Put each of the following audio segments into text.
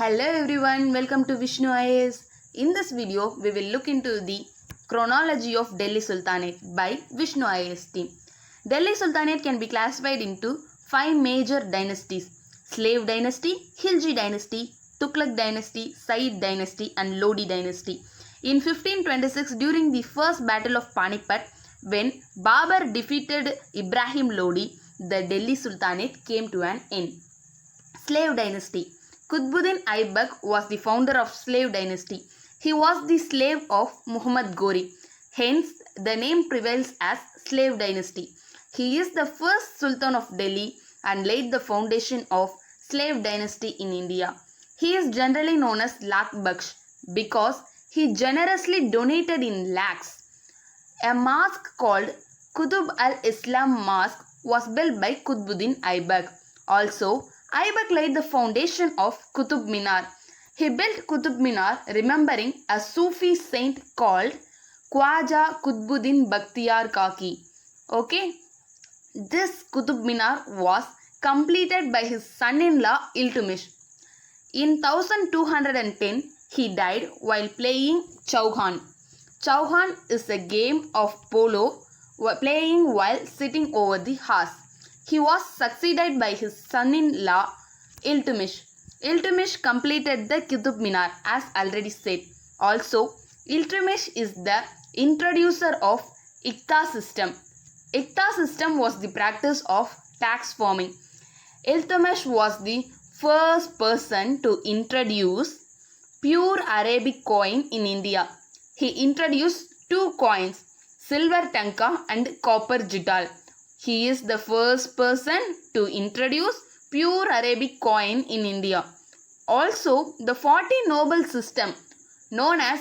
Hello everyone, welcome to Vishnu IAS. In this video, we will look into the chronology of Delhi Sultanate by Vishnu IAS team. Delhi Sultanate can be classified into 5 major dynasties: Slave Dynasty, Khilji Dynasty, Tughlaq Dynasty, Sayyid Dynasty and Lodi Dynasty. In 1526, during the first battle of Panipat, when Babur defeated Ibrahim Lodi, the Delhi Sultanate came to an end. Slave Dynasty. Qutbuddin Aibak was the founder of Slave Dynasty. He was the slave of Muhammad Ghori. Hence, the name prevails as Slave Dynasty. He is the first Sultan of Delhi and laid the foundation of Slave Dynasty in India. He is generally known as Lakh Baksh because he generously donated in lakhs. A mosque called Qutb al-Islam Mosque was built by Qutbuddin Aibak. Also, Aibak laid the foundation of Qutb Minar. He built Qutb Minar remembering a Sufi saint called Khwaja Qutbuddin Bakhtiyar Kaki. Okay, this Qutb Minar was completed by his son-in-law Iltutmish. In 1210, he died while playing Chauhan. Chauhan is a game of polo playing while sitting over the horse. He was succeeded by his son-in-law Iltutmish. Iltutmish completed the Qutb Minar as already said. Also, Iltutmish is the introducer of Iqta system. Iqta system was the practice of tax farming. Iltutmish was the first person to introduce pure Arabic coin in India. He introduced two coins, silver tanka and copper jidal. He is the first person to introduce pure Arabic coin in India. Also, the 40 noble system known as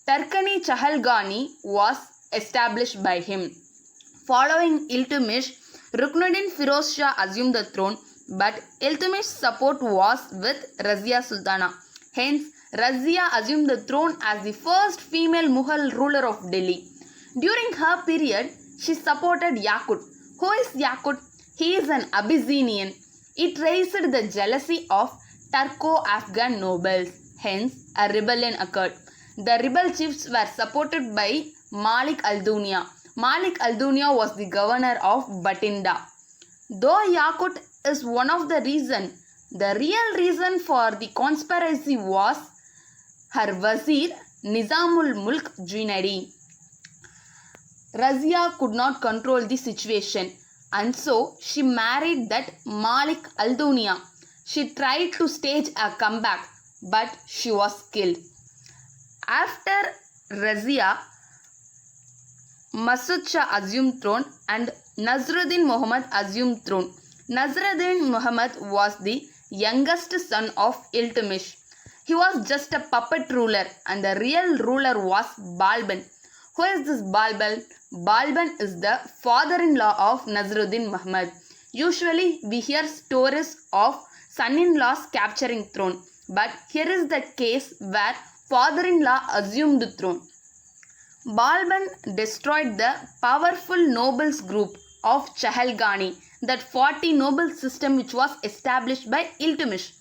Turkani Chahalgani was established by him. Following Iltutmish, Ruknuddin Firoz Shah assumed the throne, but Iltutmish's support was with Razia Sultana. Hence, Razia assumed the throne as the first female Mughal ruler of Delhi. During her period, she supported Yakut. Who is Yakut? He is an Abyssinian. It raised the jealousy of Turco-Afghan nobles. Hence, a rebellion occurred. The rebel chiefs were supported by Malik al-Dunya. Malik al-Dunya was the governor of Bathinda. Though Yakut is one of the reasons, the real reason for the conspiracy was her Wazir Nizamul Mulk Junaidi. Razia could not control the situation and so she married that Malik al-Dunya. She tried to stage a comeback but she was killed. After Razia, Masud Shah assumed throne and Nasruddin Muhammad assumed throne. Nasruddin Muhammad was the youngest son of Iltutmish. He was just a puppet ruler and the real ruler was Balban. Who is this Balban? Balban is the father-in-law of Nasruddin Muhammad. Usually we hear stories of son-in-laws capturing throne, but here is the case where father-in-law assumed the throne. Balban destroyed the powerful nobles group of Chahalgani, that 40 noble system which was established by Iltutmish.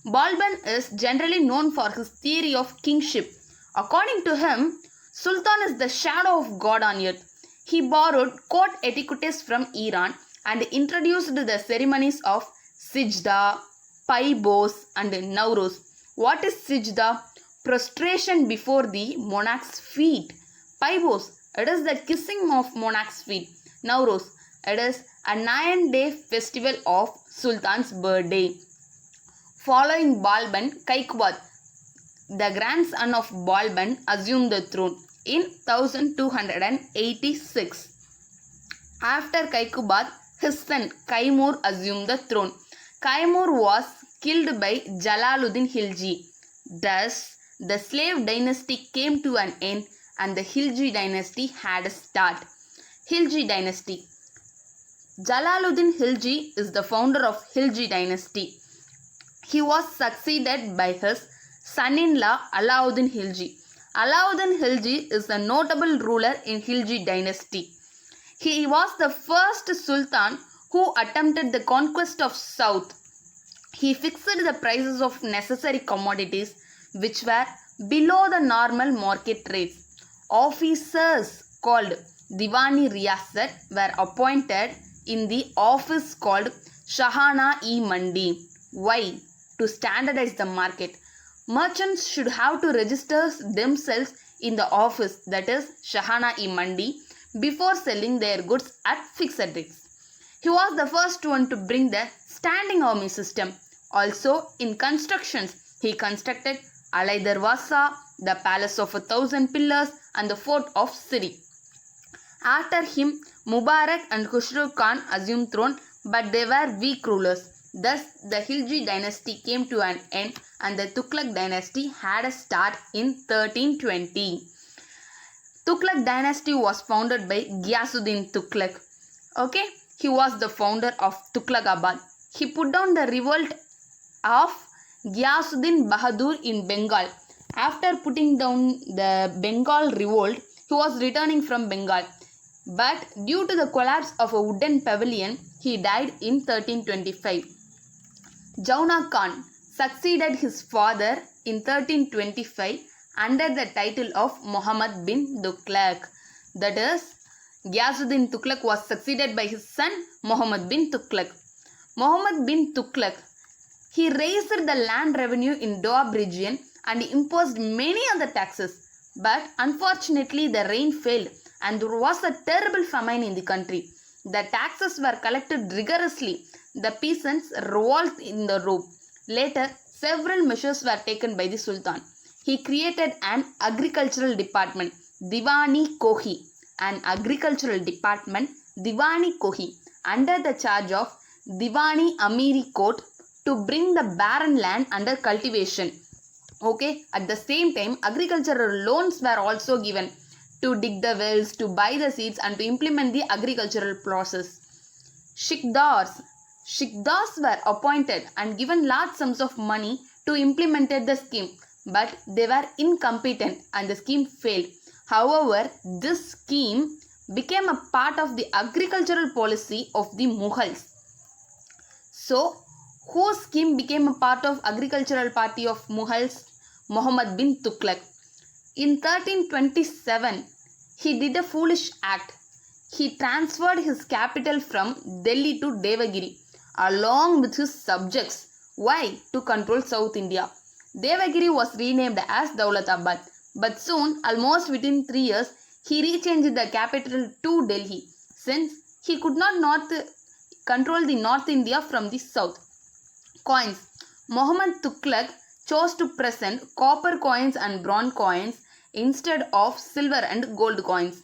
Balban is generally known for his theory of kingship. According to him, Sultan is the shadow of God on earth. He borrowed court etiquettes from Iran and introduced the ceremonies of Sijda, Paibos and Nowruz. What is Sijda? Prostration before the monarch's feet. Paibos, it is the kissing of monarch's feet. Nowruz, it is a 9-day festival of Sultan's birthday. Following Balban, Kaikubad, the grandson of Balban, assumed the throne in 1286. After Kaikubad, his son Kaimur assumed the throne. Kaimur was killed by Jalaluddin Khilji. Thus, the slave dynasty came to an end and the Khilji dynasty had a start. Khilji dynasty. Jalaluddin Khilji is the founder of Khilji dynasty. He was succeeded by his son-in-law Alauddin Khilji. Alauddin Khilji is a notable ruler in Khilji dynasty. He was the first sultan who attempted the conquest of South. He fixed the prices of necessary commodities which were below the normal market rates. Officers called Diwani Riyasat were appointed in the office called Shahana-e-Mandi. Why? To standardize the market. Merchants should have to register themselves in the office, that is Shahana-e-Mandi, before selling their goods at fixed rates. He was the first one to bring the standing army system. Also, in constructions, he constructed Alai Darwaza, the palace of 1,000 pillars, and the fort of Siri. After him, Mubarak and Khusro Khan assumed throne, but they were weak rulers. Thus, the Khilji dynasty came to an end and the Tughlaq dynasty had a start in 1320. Tughlaq dynasty was founded by Ghiyasuddin Tughlaq. Okay, he was the founder of Tughlaqabad. He put down the revolt of Ghiyasuddin Bahadur in Bengal. After putting down the Bengal revolt, he was returning from Bengal. But due to the collapse of a wooden pavilion, he died in 1325. Jauna Khan succeeded his father in 1325 under the title of Muhammad bin Tughlaq. That is, Ghiyasuddin Tughlaq was succeeded by his son Muhammad bin Tughlaq. Muhammad bin Tughlaq, he raised the land revenue in Doab region and imposed many other taxes. But unfortunately, the rain failed and there was a terrible famine in the country. The taxes were collected rigorously. The peasants revolted in the robe. Later, several measures were taken by the Sultan. He created an agricultural department, Diwani Kohi, an agricultural department, Diwani Kohi, under the charge of Diwani Amiri Court to bring the barren land under cultivation. Okay, at the same time, agricultural loans were also given to dig the wells, to buy the seeds and to implement the agricultural process. Shikdars were appointed and given large sums of money to implement the scheme, but they were incompetent and the scheme failed. However, this scheme became a part of the agricultural policy of the Mughals. So, whose scheme became a part of agricultural party of Mughals? Muhammad bin Tughlaq. In 1327, he did a foolish act. He transferred his capital from Delhi to Devagiri along with his subjects. Why? To control South India. Devagiri was renamed as Daulatabad. But soon, almost within 3 years, he rechanged the capital to Delhi since he could not control the North India from the south. Coins. Muhammad Tughlaq chose to present copper coins and bronze coins instead of silver and gold coins.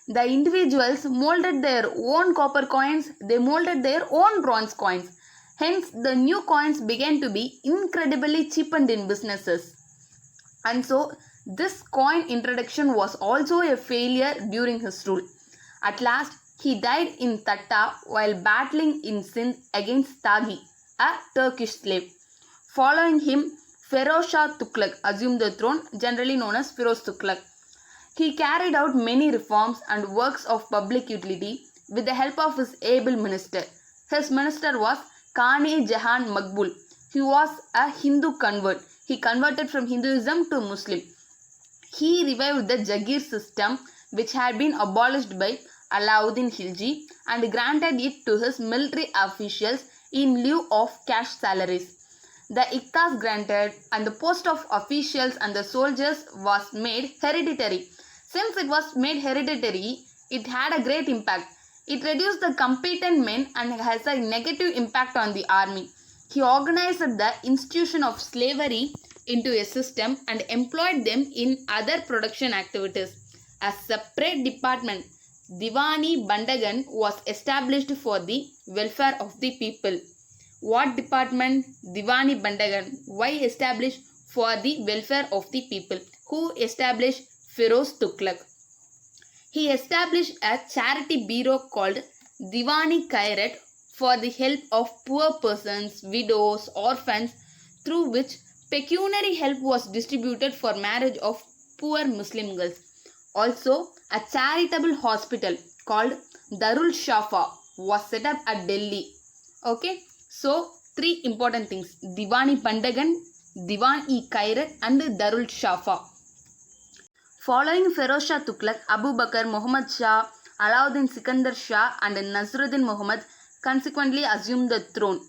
The individuals molded their own copper coins, they molded their own bronze coins. Hence, the new coins began to be incredibly cheapened in businesses. And so, this coin introduction was also a failure during his rule. At last, he died in Thatta while battling in Sindh against Taghi, a Turkish slave. Following him, Feroz Shah Tughlaq assumed the throne, generally known as Firoz Tughlaq. He carried out many reforms and works of public utility with the help of his able minister. His minister was Kani Jahan Makbul. He was a Hindu convert. He converted from Hinduism to Muslim. He revived the Jagir system which had been abolished by Alauddin Khilji and granted it to his military officials in lieu of cash salaries. The iktas granted and the post of officials and the soldiers was made hereditary. Since it was made hereditary, it had a great impact. It reduced the competent men and has a negative impact on the army. He organized the institution of slavery into a system and employed them in other production activities. A separate department, Diwani Bandagan, was established for the welfare of the people. What department? Diwani Bandagan. Why established? For the welfare of the people. Who established? Firoz Tughlaq. He established a charity bureau called Diwani Khairat for the help of poor persons, widows, orphans, through which pecuniary help was distributed for marriage of poor Muslim girls. Also, a charitable hospital called Darul Shafa was set up at Delhi. Okay. So, Three important things: Diwani Pandagan, Diwan-e-Khairat and Darul Shafa. Following Feroz Shah Tughlaq, Abu Bakr, Muhammad Shah, Alauddin Sikandar Shah and Nasruddin Muhammad consequently assumed the throne.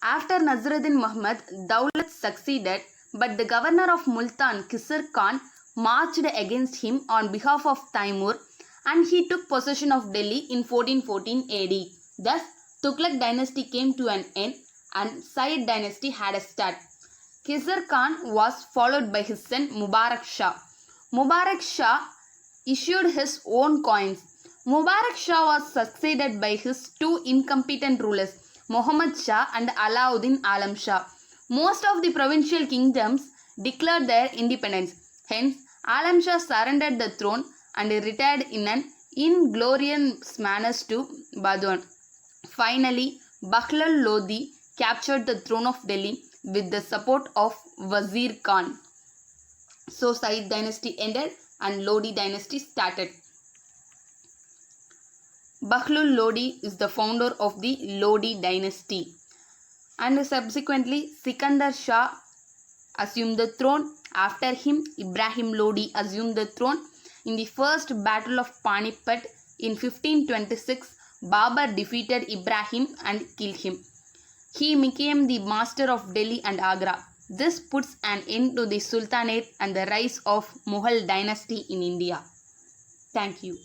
After Nasruddin Muhammad, Daulat succeeded, but the governor of Multan, Kisar Khan, marched against him on behalf of Taimur and he took possession of Delhi in 1414 AD. Thus, Tughlaq dynasty came to an end and Sayyid dynasty had a start. Kisar Khan was followed by his son Mubarak Shah. Mubarak Shah issued his own coins. Mubarak Shah was succeeded by his two incompetent rulers, Muhammad Shah and Alauddin Alam Shah. Most of the provincial kingdoms declared their independence. Hence, Alam Shah surrendered the throne and retired in an inglorious manner to Badwan. Finally, Bakhlal Lodi captured the throne of Delhi with the support of Wazir Khan. So, Sayyid dynasty ended and Lodi dynasty started. Bakhlul Lodi is the founder of the Lodi dynasty. And subsequently, Sikandar Shah assumed the throne. After him, Ibrahim Lodi assumed the throne. In the first battle of Panipat in 1526, Babur defeated Ibrahim and killed him. He became the master of Delhi and Agra. This puts an end to the Sultanate and the rise of Mughal dynasty in India. Thank you.